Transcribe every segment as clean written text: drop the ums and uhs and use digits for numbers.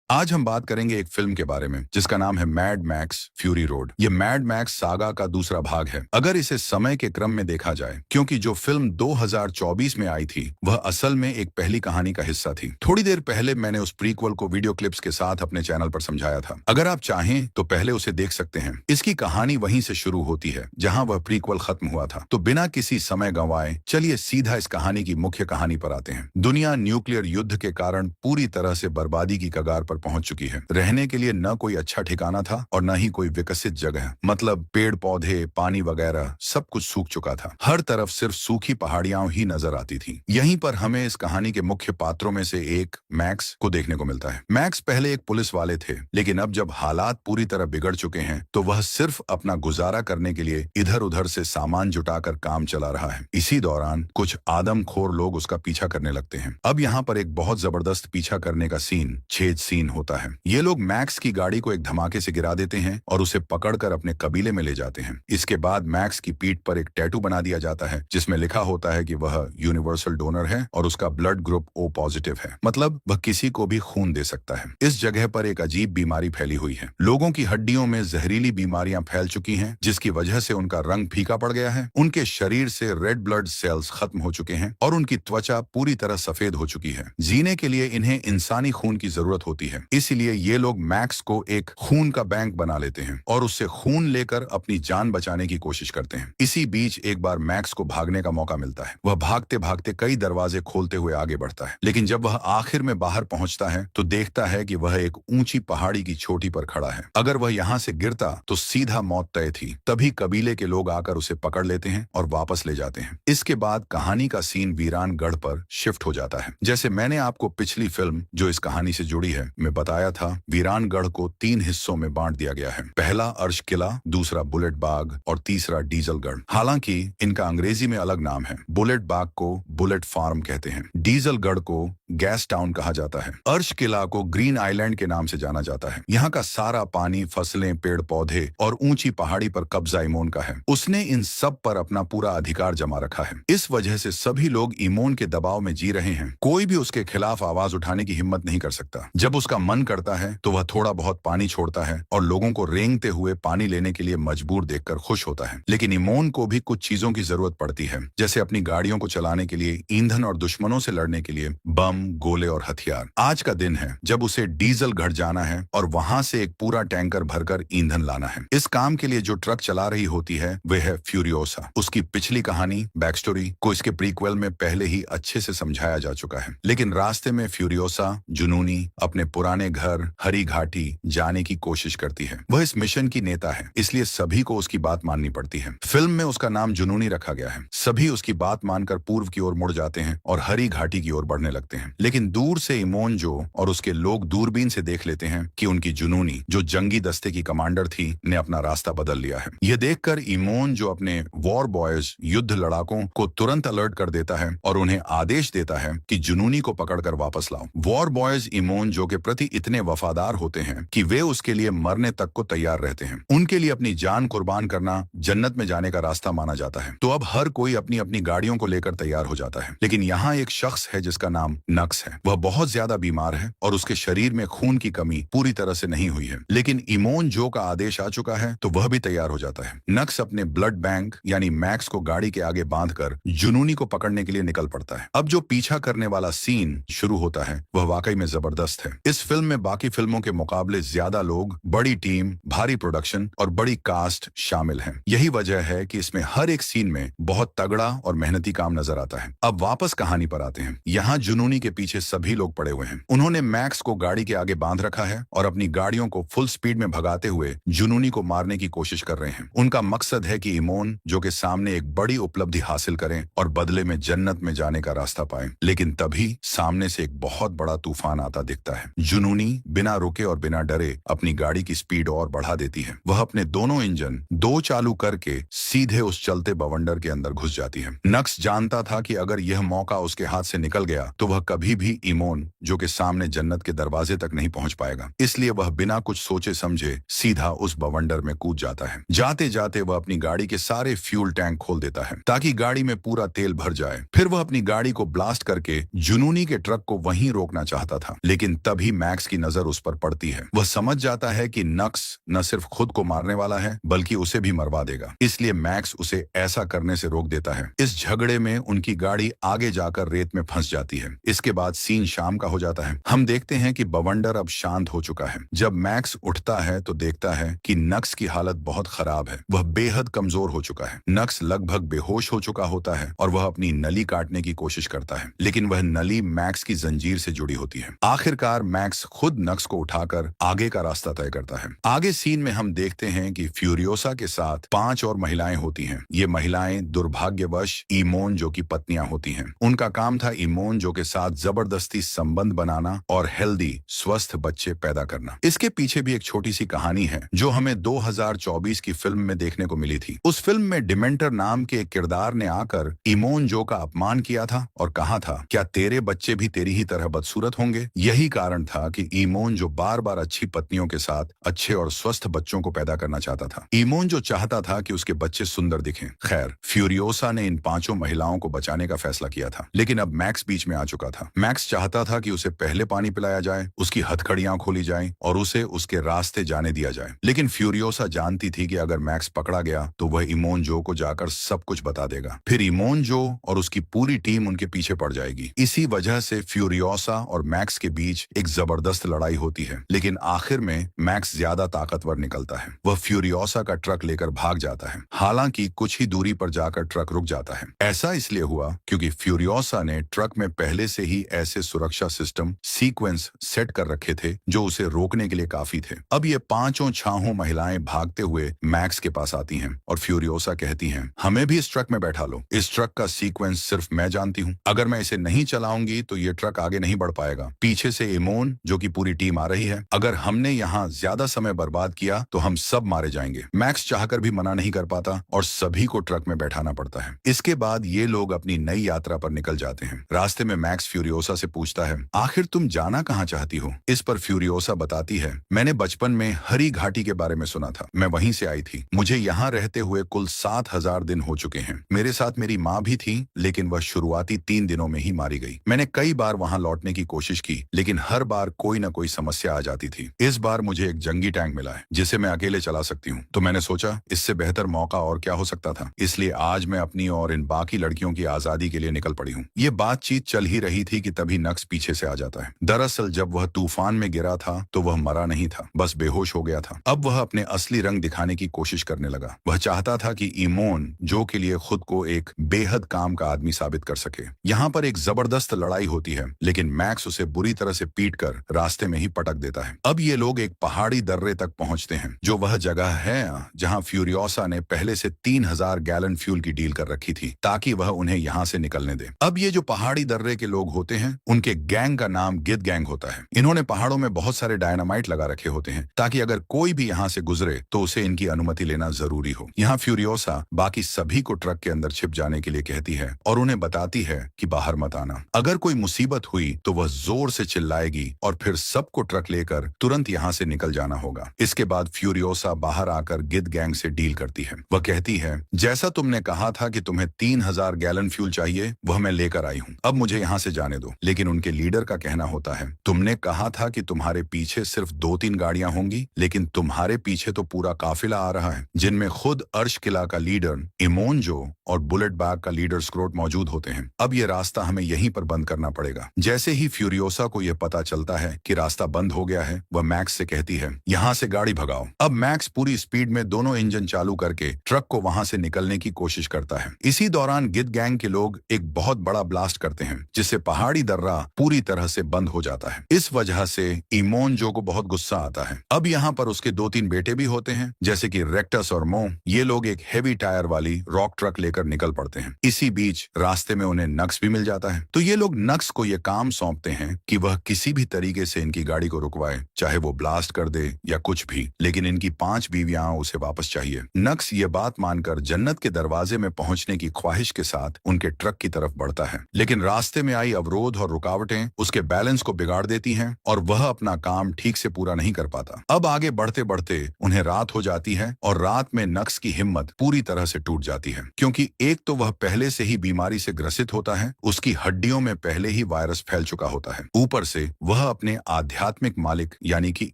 आज हम बात करेंगे एक फिल्म के बारे में जिसका नाम है मैड मैक्स फ्यूरी रोड। ये मैड मैक्स सागा का दूसरा भाग है अगर इसे समय के क्रम में देखा जाए, क्योंकि जो फिल्म 2024 में आई थी वह असल में एक पहली कहानी का हिस्सा थी। थोड़ी देर पहले मैंने उस प्रीक्वल को वीडियो क्लिप्स के साथ अपने चैनल पर समझाया था। अगर आप चाहें तो पहले उसे देख सकते हैं। इसकी कहानी वहीं से शुरू होती है जहाँ वह प्रीक्वल खत्म हुआ था। तो बिना किसी समय गंवाए चलिए सीधा इस कहानी की मुख्य कहानी पर आते हैं। दुनिया न्यूक्लियर युद्ध के कारण पूरी तरह से बर्बादी की कगार पर पहुंच चुकी है। रहने के लिए न कोई अच्छा ठिकाना था और न ही कोई विकसित जगह, मतलब पेड़ पौधे, पानी वगैरह सब कुछ सूख चुका था। हर तरफ सिर्फ सूखी पहाड़ियां ही नजर आती थी। यहीं पर हमें इस कहानी के मुख्य पात्रों में से एक मैक्स को देखने को मिलता है। मैक्स पहले एक पुलिस वाले थे, लेकिन अब जब हालात पूरी तरह बिगड़ चुके हैं तो वह सिर्फ अपना गुजारा करने के लिए इधर उधर से सामान जुटाकर काम चला रहा है। इसी दौरान कुछ आदमखोर लोग उसका पीछा करने लगते हैं। अब यहाँ पर एक बहुत जबरदस्त पीछा करने का सीन, छेद सीन होता है। ये लोग मैक्स की गाड़ी को एक धमाके से गिरा देते हैं और उसे पकड़कर अपने कबीले में ले जाते हैं। इसके बाद मैक्स की पीठ पर एक टैटू बना दिया जाता है जिसमें लिखा होता है कि वह यूनिवर्सल डोनर है और उसका ब्लड ग्रुप O पॉजिटिव है, मतलब वह किसी को भी खून दे सकता है। इस जगह पर एक अजीब बीमारी फैली हुई है। लोगों की हड्डियों में जहरीली बीमारियां फैल चुकी हैं, जिसकी वजह से उनका रंग फीका पड़ गया है। उनके शरीर से रेड ब्लड सेल्स खत्म हो चुके हैं और उनकी त्वचा पूरी तरह सफेद हो चुकी है। जीने के लिए इन्हें इंसानी खून की जरूरत होती है, इसलिए ये लोग मैक्स को एक खून का बैंक बना लेते हैं और उससे खून लेकर अपनी जान बचाने की कोशिश करते हैं। इसी बीच एक बार मैक्स को भागने का मौका मिलता है। वह भागते भागते कई दरवाजे खोलते हुए आगे बढ़ता है, लेकिन जब वह आखिर में बाहर पहुंचता है तो देखता है कि वह एक ऊंची पहाड़ी की चोटी पर खड़ा है। अगर वह यहाँ से गिरता तो सीधा मौत तय थी। तभी कबीले के लोग आकर उसे पकड़ लेते हैं और वापस ले जाते हैं। इसके बाद कहानी का सीन वीरानगढ़ पर शिफ्ट हो जाता है। जैसे मैंने आपको पिछली फिल्म जो इस कहानी से जुड़ी है में बताया था, वीरानगढ़ को 3 हिस्सों में बांट दिया गया है। पहला अर्श किला, दूसरा बुलेट बाग और तीसरा डीजलगढ़। हालांकि इनका अंग्रेजी में अलग नाम है। बुलेट बाग को बुलेट फार्म कहते हैं, डीजलगढ़ को गैस टाउन कहा जाता है, अर्श किला को ग्रीन आइलैंड के नाम से जाना जाता है। यहाँ का सारा पानी, फसलें, पेड़ पौधे और ऊंची पहाड़ी पर कब्जा इमोन का है। उसने इन सब पर अपना पूरा अधिकार जमा रखा है। इस वजह से सभी लोग इमोन के दबाव में जी रहे हैं। कोई भी उसके खिलाफ आवाज उठाने की हिम्मत नहीं कर सकता। जब उसका मन करता है तो वह थोड़ा बहुत पानी छोड़ता है और लोगों को रेंगते हुए पानी लेने के लिए मजबूर देखकर खुश होता है। लेकिन इमोन को भी कुछ चीजों की जरूरत पड़ती है, जैसे अपनी गाड़ियों को चलाने के लिए ईंधन और दुश्मनों से लड़ने के लिए बम, गोले और हथियार। आज का दिन है जब उसे डीजलगढ़ जाना है और वहां से एक पूरा टैंकर भरकर ईंधन लाना है। इस काम के लिए जो ट्रक चला रही होती है वह है फ्यूरियोसा। उसकी पिछली कहानी, बैक स्टोरी को इसके प्रीक्वेल में पहले ही अच्छे से समझाया जा चुका है। लेकिन रास्ते में फ्यूरियोसा जुनूनी अपने पुराने घर हरी घाटी जाने की कोशिश करती है। वह इस मिशन की नेता है, इसलिए सभी को उसकी बात माननी पड़ती है। फिल्म में उसका नाम जुनूनी रखा गया है। सभी उसकी बात मानकर पूर्व की ओर मुड़ जाते हैं और हरी घाटी की ओर बढ़ने लगते हैं। लेकिन दूर से इमोन जो और उसके लोग दूरबीन से देख लेते हैं कि उनकी जुनूनी, जो जंगी दस्ते की कमांडर थी, ने अपना रास्ता बदल लिया है। यह देखकर इमोन, जो अपने वॉर बॉयज युद्ध लड़ाकों को तुरंत अलर्ट कर देता है और उन्हें आदेश देता है कि जुनूनी को पकड़कर वापस लाओ। वॉर बॉयज इमोन जो के प्रति इतने वफादार होते हैं कि वे उसके लिए मरने तक को तैयार रहते हैं। उनके लिए अपनी जान कुर्बान करना जन्नत में जाने का रास्ता माना जाता है। तो अब हर कोई अपनी अपनी गाड़ियों को लेकर तैयार हो जाता है। लेकिन यहाँ एक शख्स है जिसका नाम नक्स है। वह बहुत ज्यादा बीमार है और उसके शरीर में खून की कमी पूरी तरह से नहीं हुई है। लेकिन इमोन जो का आदेश आ चुका है तो वह भी तैयार हो जाता है। नक्स अपने ब्लड बैंक यानी मैक्स को गाड़ी के आगे बांधकर जुनूनी को पकड़ने के लिए निकल पड़ता है। अब जो पीछा करने वाला सीन शुरू होता है वह वाकई में जबरदस्त है। इस फिल्म में बाकी फिल्मों के मुकाबले ज्यादा लोग, बड़ी टीम, भारी प्रोडक्शन और बड़ी कास्ट शामिल हैं। यही वजह है कि इसमें हर एक सीन में बहुत तगड़ा और मेहनती काम नजर आता है। अब वापस कहानी पर आते हैं। यहाँ जुनूनी के पीछे सभी लोग पड़े हुए हैं। उन्होंने मैक्स को गाड़ी के आगे बांध रखा है और अपनी गाड़ियों को फुल स्पीड में भगाते हुए जुनूनी को मारने की कोशिश कर रहे हैं। उनका मकसद है कि इमोन जो के सामने एक बड़ी उपलब्धि हासिल करें और बदले में जन्नत में जाने का रास्ता पाएं। लेकिन तभी सामने से एक बहुत बड़ा तूफान आता दिखता है। जुनूनी बिना रुके और बिना डरे अपनी गाड़ी की स्पीड और बढ़ा देती है। वह अपने दोनों इंजन दो चालू करके सीधे उस चलते बवंडर के अंदर घुस जाती है। नक्स जानता था कि अगर यह मौका उसके हाथ से निकल गया तो वह कभी भी इमोन जो के सामने जन्नत के दरवाजे तक नहीं पहुंच पाएगा। इसलिए वह बिना कुछ सोचे समझे सीधा उस बवंडर में कूद जाता है। जाते जाते वह अपनी गाड़ी के सारे फ्यूल टैंक खोल देता है ताकि गाड़ी में पूरा तेल भर जाए। फिर वह अपनी गाड़ी को ब्लास्ट करके जुनूनी के ट्रक को वहीं रोकना चाहता था, लेकिन तभी मैक्स की नजर उस पर पड़ती है। वह समझ जाता है कि नक्स न सिर्फ खुद को मारने वाला है बल्कि उसे भी मरवा देगा, इसलिए मैक्स उसे ऐसा करने से रोक देता है। इस झगड़े में उनकी गाड़ी आगे जाकर रेत में फंस जाती है। इसके बाद सीन शाम का हो जाता है। हम देखते हैं कि बवंडर अब शांत हो चुका है। जब मैक्स उठता है तो देखता है कि नक्स की हालत बहुत खराब है। वह बेहद कमजोर हो चुका है। नक्स लगभग बेहोश हो चुका होता है और वह अपनी नली काटने की कोशिश करता है, लेकिन वह नली मैक्स की जंजीर से जुड़ी होती है। आखिरकार मैक्स खुद नक्स को उठाकर आगे का रास्ता तय करता है। आगे सीन में हम देखते हैं कि फ्यूरियोसा के साथ 5 और महिलाएं होती हैं। ये महिलाएं दुर्भाग्यवश इमोन जो की पत्नियां होती हैं। उनका काम था इमोन जो के साथ जबरदस्ती संबंध बनाना और हेल्दी स्वस्थ बच्चे पैदा करना। इसके पीछे भी एक छोटी सी कहानी है जो हमें 2024 की फिल्म में देखने को मिली थी। उस फिल्म में डिमेंटर नाम के एक किरदार ने आकर इमोन जो का अपमान किया था और कहा था, क्या तेरे बच्चे भी तेरी ही तरह बदसूरत होंगे? यही कारण था कि इमोन जो बार बार अच्छी पत्नियों के साथ अच्छे और स्वस्थ बच्चों को पैदा करना चाहता था। इमोन जो चाहता था कि उसके बच्चे सुंदर दिखें। खैर, फ्यूरियोसा ने इन 5 महिलाओं को बचाने का फैसला किया था, लेकिन अब मैक्स बीच में आ चुका था। मैक्स चाहता था कि उसे पहले पानी पिलाया जाए, उसकी हथकड़ियां खोली जाएं और उसे उसके रास्ते जाने दिया जाए। लेकिन फ्यूरियोसा जानती थी कि अगर मैक्स पकड़ा गया तो वह इमोन जो को जाकर सब कुछ बता देगा। फिर इमोन जो और उसकी पूरी टीम उनके पीछे पड़ जाएगी। इसी वजह से फ्यूरियोसा और मैक्स के बीच एक जबरदस्त लड़ाई होती है, लेकिन आखिर में मैक्स ज्यादा ताकतवर निकलता है। वह फ्यूरियोसा का ट्रक लेकर भाग जाता है। हालांकि कुछ ही दूरी पर जाकर ट्रक रुक जाता है। ऐसा इसलिए हुआ क्योंकि फ्यूरियोसा ने ट्रक में पहले से ही ऐसे सुरक्षा सिस्टम सीक्वेंस सेट कर रखे थे जो उसे रोकने के लिए काफी थे। अब ये 5 छाहों महिलाएं भागते हुए मैक्स के पास आती हैं और फ्यूरियोसा कहती हैं, हमें भी इस ट्रक में बैठा लो। इस ट्रक का सीक्वेंस सिर्फ मैं जानती हूँ। अगर मैं इसे नहीं चलाऊंगी तो ये ट्रक आगे नहीं बढ़ पाएगा। पीछे से इमोन जो की पूरी टीम आ रही है। अगर हमने यहाँ ज्यादा समय बर्बाद किया तो हम सब मारे जाएंगे। मैक्स चाहकर भी मना नहीं कर पाता और सभी को ट्रक में बैठाना पड़ता है। इसके बाद ये लोग अपनी नई यात्रा पर निकल जाते हैं। रास्ते में मैक्स फ्यूरियोसा से पूछता है, आखिर तुम जाना कहाँ चाहती हो? इस पर फ्यूरियोसा बताती है, मैंने बचपन में हरी घाटी के बारे में सुना था। मैं वहीं से आई थी। मुझे यहाँ रहते हुए कुल 7000 दिन हो चुके हैं। मेरे साथ मेरी माँ भी थी, लेकिन वह शुरुआती 3 दिनों में ही मारी गई। मैंने कई बार वहाँ लौटने की कोशिश की, लेकिन हर बार कोई न कोई समस्या आ जाती थी। इस बार मुझे एक जंगी टैंक मिला है जिसे मैं अकेले चला सकती हूँ, तो मैंने सोचा इससे बेहतर मौका और क्या हो सकता था। इसलिए आज मैं अपनी और इन बाकी लड़कियों की आजादी के लिए निकल पड़ी हूँ। ये बातचीत चल ही रही थी कि तभी नक्स पीछे से आ जाता है। दरअसल जब वह तूफान में गिरा था तो वह मरा नहीं था, बस बेहोश हो गया था। अब वह अपने असली रंग दिखाने की कोशिश करने लगा। वह चाहता था कि इमोन जो के लिए खुद को एक बेहद काम का आदमी साबित कर सके। यहाँ पर एक जबरदस्त लड़ाई होती है, लेकिन मैक्स उसे बुरी तरह से पीटकर रास्ते में ही पटक देता है। अब ये लोग एक पहाड़ी दर्रे तक पहुंचते हैं, जो वह जगह है जहां फ्यूरियोसा ने पहले से 3000 गैलन फ्यूल की डील कर रखी थी ताकि वह उन्हें यहाँ से निकलने दे। अब ये जो पहाड़ी दर्रे के लोग होते हैं, उनके गैंग का नाम गिद गैंग होता है। इन्होंने पहाड़ों में बहुत सारे डायनामाइट लगा रखे होते हैं ताकि अगर कोई भी यहाँ से गुजरे तो उसे इनकी अनुमति लेना जरूरी हो। यहाँ फ्यूरियोसा बाकी सभी को ट्रक के अंदर छिप जाने के लिए कहती है और उन्हें बताती है कि बाहर मत आना। अगर कोई मुसीबत हुई तो वह जोर से चिल्लाएगी और फिर सबको ट्रक लेकर तुरंत यहाँ से निकल जाना होगा। इसके बाद फ्यूरियोसा बाहर आकर गिद गैंग से डील करती है। वह कहती है, जैसा तुमने कहा था कि तुम्हें 3000 गैलन फ्यूल चाहिए, वह मैं लेकर आई हूँ। अब मुझे यहाँ से जाने दो। लेकिन उनके लीडर का कहना होता है, तुमने कहा था कि तुम्हारे पीछे सिर्फ 2-3 गाड़ियां होंगी, लेकिन तुम्हारे पीछे तो पूरा काफिला आ रहा है, जिनमें खुद अर्श किला का लीडर इमोनजो और बुलेट बैग का लीडर स्क्रोट मौजूद होते हैं। अब ये रास्ता हमें यहीं पर बंद करना पड़ेगा। जैसे ही फ्यूरियोसा को यह पता चलता है कि रास्ता बंद हो गया है, वह मैक्स से कहती है, यहाँ से गाड़ी भगाओ। अब मैक्स पूरी स्पीड में दोनों इंजन चालू करके ट्रक को वहां से निकलने की कोशिश करता है। इसी दौरान गिद गैंग के लोग एक बहुत बड़ा ब्लास्ट करते हैं, जिससे पहाड़ी दर्रा पूरी तरह से बंद हो जाता है। इस वजह से इमोनजो को बहुत गुस्सा आता है। अब यहाँ पर उसके 2-3 बेटे भी होते हैं, जैसे कि रेक्टस और मो। ये लोग एक हेवी टायर वाली रॉक ट्रक लेकर निकल पड़ते हैं। इसी बीच रास्ते में उन्हें नक्स भी मिल जाता है, तो ये लोग नक्स को ये काम सौंपते हैं कि वह किसी भी तरीके से इनकी गाड़ी को रुकवाए, चाहे वो ब्लास्ट कर दे या कुछ भी, लेकिन इनकी 5 बीवियां उसे वापस चाहिए। नक्स ये बात मानकर जन्नत के दरवाजे में पहुंचने की ख्वाहिश के साथ उनके ट्रक की तरफ बढ़ता है, लेकिन रास्ते में आई अवरोध और रुकावटें उसके बैलेंस को बिगाड़ देती हैं और वह अपना काम ठीक से पूरा नहीं कर पाता। अब आगे बढ़ते बढ़ते उन्हें रात हो जाती है और रात में नक्स की हिम्मत पूरी तरह से टूट जाती है, क्योंकि एक तो वह पहले से ही बीमारी से ग्रसित होता है, उसकी हड्डियों में पहले ही वायरस फैल चुका होता है, ऊपर से वह वह अपने आध्यात्मिक मालिक यानी कि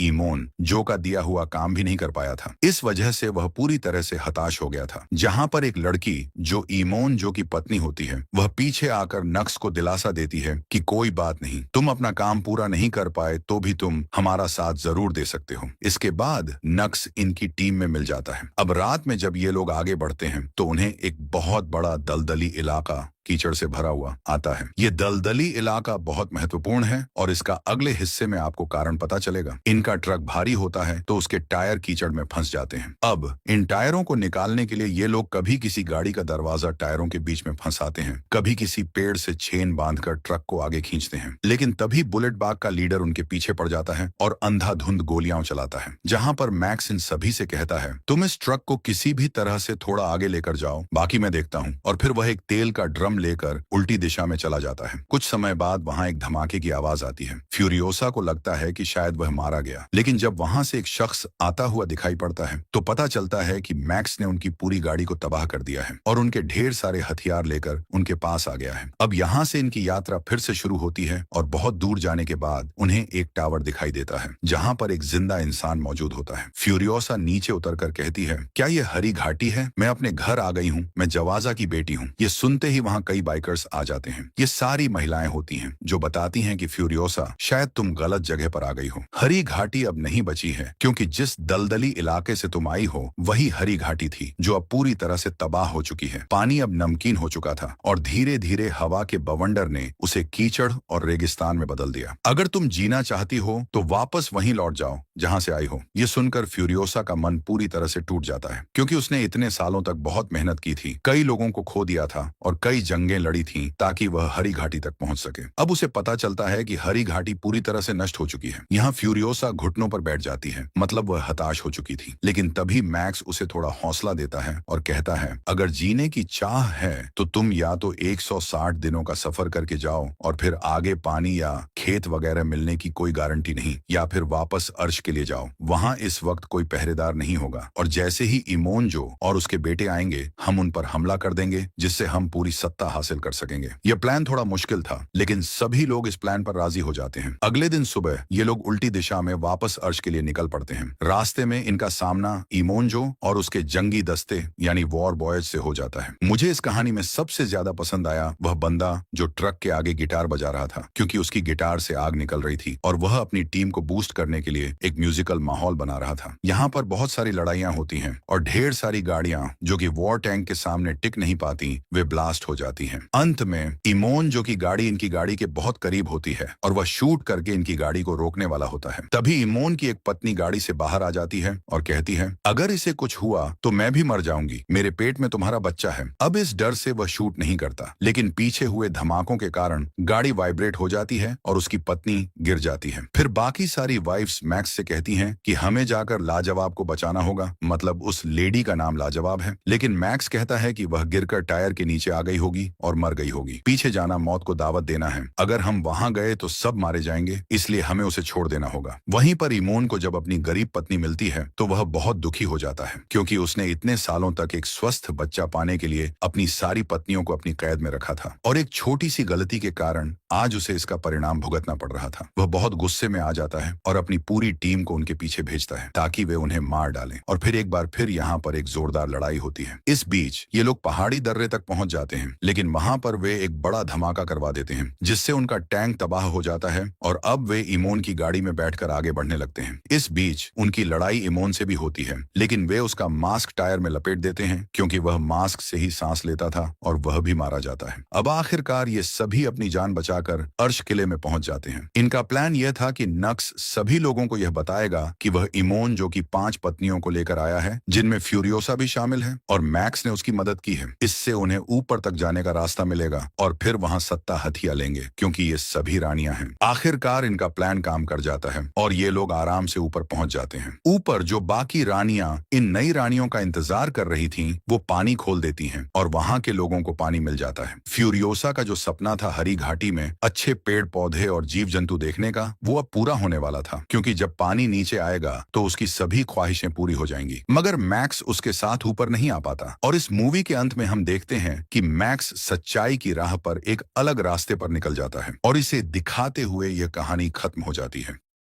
ईमोन जो का दिया हुआ काम भी नहीं कर पाया था। इस वजह से वह पूरी तरह से हताश हो गया था। जहां पर एक लड़की जो ईमोन जो की पत्नी होती है वह पीछे आकर नक्स को दिलासा देती है कि कोई बात नहीं, तुम अपना काम पूरा नहीं कर पाए तो भी तुम हमारा साथ जरूर दे सकते हो। इसके बाद नक्स इनकी टीम में मिल जाता है। अब रात में जब ये लोग आगे बढ़ते हैं तो उन्हें एक बहुत बड़ा दलदली इलाका कीचड़ से भरा हुआ आता है। ये दलदली इलाका बहुत महत्वपूर्ण है और इसका अगले हिस्से में आपको कारण पता चलेगा। इनका ट्रक भारी होता है तो उसके टायर कीचड़ में फंस जाते हैं। अब इन टायरों को निकालने के लिए ये लोग कभी किसी गाड़ी का दरवाजा टायरों के बीच में फंसाते हैं, कभी किसी पेड़ से चेन बांधकर ट्रक को आगे खींचते हैं। लेकिन तभी बुलेट बाग का लीडर उनके पीछे पड़ जाता है और अंधाधुंध गोलियां चलाता है। जहां पर मैक्स इन सभी से कहता है, तुम इस ट्रक को किसी भी तरह से थोड़ा आगे लेकर जाओ, बाकी मैं देखता हूँ। और फिर वह एक तेल का ड्रम लेकर उल्टी दिशा में चला जाता है। कुछ समय बाद वहां एक धमाके की आवाज आती है। फ्यूरियोसा को लगता है कि शायद वह मारा गया, लेकिन जब वहां से एक शख्स आता हुआ दिखाई पड़ता है तो पता चलता है कि मैक्स ने उनकी पूरी गाड़ी को तबाह कर दिया है और उनके ढेर सारे हथियार लेकर उनके पास आ गया है। अब यहाँ से इनकी यात्रा फिर से शुरू होती है और बहुत दूर जाने के बाद उन्हें एक टावर दिखाई देता है जहाँ पर एक जिंदा इंसान मौजूद होता है। फ्यूरियोसा नीचे उतरकर कहती है, क्या ये हरी घाटी है? मैं अपने घर आ गई हूँ, मैं जवाजा की बेटी हूँ। ये सुनते ही वहाँ कई बाइकर्स आ जाते हैं। ये सारी महिलाएं होती हैं जो बताती हैं कि फ्यूरियोसा शायद तुम गलत जगह पर आ गई हो। हरी घाटी अब नहीं बची है क्योंकि जिस दलदली इलाके से तुम आई हो वही हरी घाटी थी जो अब पूरी तरह से तबाह हो चुकी है। पानी अब नमकीन हो चुका था और धीरे धीरे हवा के बवंडर ने उसे कीचड़ और रेगिस्तान में बदल दिया। अगर तुम जीना चाहती हो तो वापस वहीं लौट जाओ जहां से आई हो। ये सुनकर फ्यूरियोसा का मन पूरी तरह से टूट जाता है क्योंकि उसने इतने सालों तक बहुत मेहनत की थी, कई लोगों को खो दिया था और कई जंगें लड़ी थी ताकि वह हरी घाटी तक पहुंच सके। अब उसे पता चलता है कि हरी घाटी पूरी तरह से नष्ट हो चुकी है। यहाँ फ्यूरियोसा घुटनों पर बैठ जाती है, मतलब वह हताश हो चुकी थी। लेकिन तभी मैक्स उसे थोड़ा हौसला देता है और कहता है, अगर जीने की चाह है तो तुम या तो 160 दिनों का सफर करके जाओ और फिर आगे पानी या खेत वगैरह मिलने की कोई गारंटी नहीं, या फिर वापस अर्श के लिए जाओ। वहां इस वक्त कोई पहरेदार नहीं होगा और जैसे ही इमोन जो और उसके बेटे आएंगे हम उन पर हमला कर देंगे जिससे हम पूरी सत्ता हासिल कर सकेंगे। यह प्लान थोड़ा मुश्किल था लेकिन सभी लोग इस प्लान पर राजी हो जाते हैं। अगले दिन सुबह ये लोग उल्टी दिशा में वापस अर्श के लिए निकल पड़ते हैं। रास्ते में इनका सामना इमोनजो और उसके जंगी दस्ते यानी वॉर बॉयज से हो जाता है। मुझे इस कहानी में सबसे ज्यादा पसंद आया वह बंदा जो ट्रक के आगे गिटार बजा रहा था क्योंकि उसकी गिटार से आग निकल रही थी और वह अपनी टीम को बूस्ट करने के लिए एक म्यूजिकल माहौल बना रहा था। यहाँ पर बहुत सारी लड़ाइयाँ होती हैं और ढेर सारी गाड़ियां जो कि वॉर टैंक के सामने टिक नहीं पाती वे ब्लास्ट हो जाती हैं। अंत में इमोन जो की गाड़ी इनकी गाड़ी के बहुत करीब होती है और वह शूट करके इनकी गाड़ी को रोकने वाला होता है। तभी इमोन की एक पत्नी गाड़ी से बाहर आ जाती है और कहती है, अगर इसे कुछ हुआ तो मैं भी मर जाऊंगी, मेरे पेट में तुम्हारा बच्चा है। अब इस डर से वह शूट नहीं करता लेकिन पीछे हुए धमाकों के कारण गाड़ी वाइब्रेट हो जाती है और उसकी पत्नी गिर जाती है। फिर बाकी सारी वाइफ्स मैक्स से कहती हैं कि हमें जाकर लाजवाब को बचाना होगा, मतलब उस लेडी का नाम लाजवाब है। लेकिन मैक्स कहता है कि वह गिरकर टायर के नीचे आ गई होगी और मर गई होगी। पीछे जाना मौत को दावत देना है, अगर हम वहां गए तो सब मारे जाएंगे, इसलिए हमें उसे छोड़ देना होगा। वहीं पर इमोन को जब अपनी गरीब पत्नी मिलती है तो वह बहुत दुखी हो जाता है क्योंकि उसने इतने सालों तक एक स्वस्थ बच्चा पाने के लिए अपनी सारी पत्नियों को अपनी कैद में रखा था और एक छोटी सी गलती के कारण आज उसे इसका परिणाम भुगतना पड़ रहा था। वह बहुत गुस्से में आ जाता है और अपनी पूरी टीम को उनके पीछे भेजता है ताकि वे उन्हें मार डालें और फिर एक बार फिर यहाँ पर एक जोरदार लड़ाई होती है। इस बीच ये लोग पहाड़ी दर्रे तक पहुंच जाते हैं लेकिन वहां पर वे एक बड़ा धमाका करवा देते हैं जिससे उनका टैंक तबाह हो जाता है और अब वे इमोन की गाड़ी में बैठकर आगे बढ़ने लगते हैं। इस बीच उनकी लड़ाई इमोन से भी होती है लेकिन वे उसका मास्क टायर में लपेट देते हैं क्योंकि वह मास्क से ही सांस लेता था और वह भी मारा जाता है। अब आखिरकार ये सभी अपनी जान बचाकर अर्श किले में पहुंच जाते हैं। इनका प्लान यह था कि नक्स सभी लोगों को यह बताएगा कि वह इमोन जो कि 5 पत्नियों को लेकर आया है जिनमें फ्यूरियोसा भी शामिल है और मैक्स ने उसकी मदद की है। इससे उन्हें ऊपर तक जाने का रास्ता मिलेगा और फिर वहां सत्ता हथिया लेंगे क्योंकि ये सभी रानियां हैं। आखिरकार इनका प्लान काम कर जाता है और ये लोग आराम से ऊपर पहुंच जाते हैं। ऊपर जो बाकी रानियां इन नई रानियों का इंतजार कर रही थीं, वो पानी खोल देती हैं और वहां के लोगों को पानी मिल जाता है। फ्यूरियोसा का जो सपना था हरी घाटी में अच्छे पेड़ पौधे और जीव जंतु देखने का, वो अब पूरा होने वाला था क्योंकि जब पानी नीचे आएगा तो उसकी सभी ख्वाहिशें पूरी हो जाएंगी। मगर मैक्स उसके साथ ऊपर नहीं आ पाता और इस मूवी के अंत में हम देखते हैं कि मैक्स मैक्स सच्चाई की राह पर एक अलग रास्ते पर निकल जाता है और इसे दिखाते हुए यह कहानी खत्म हो जाती है।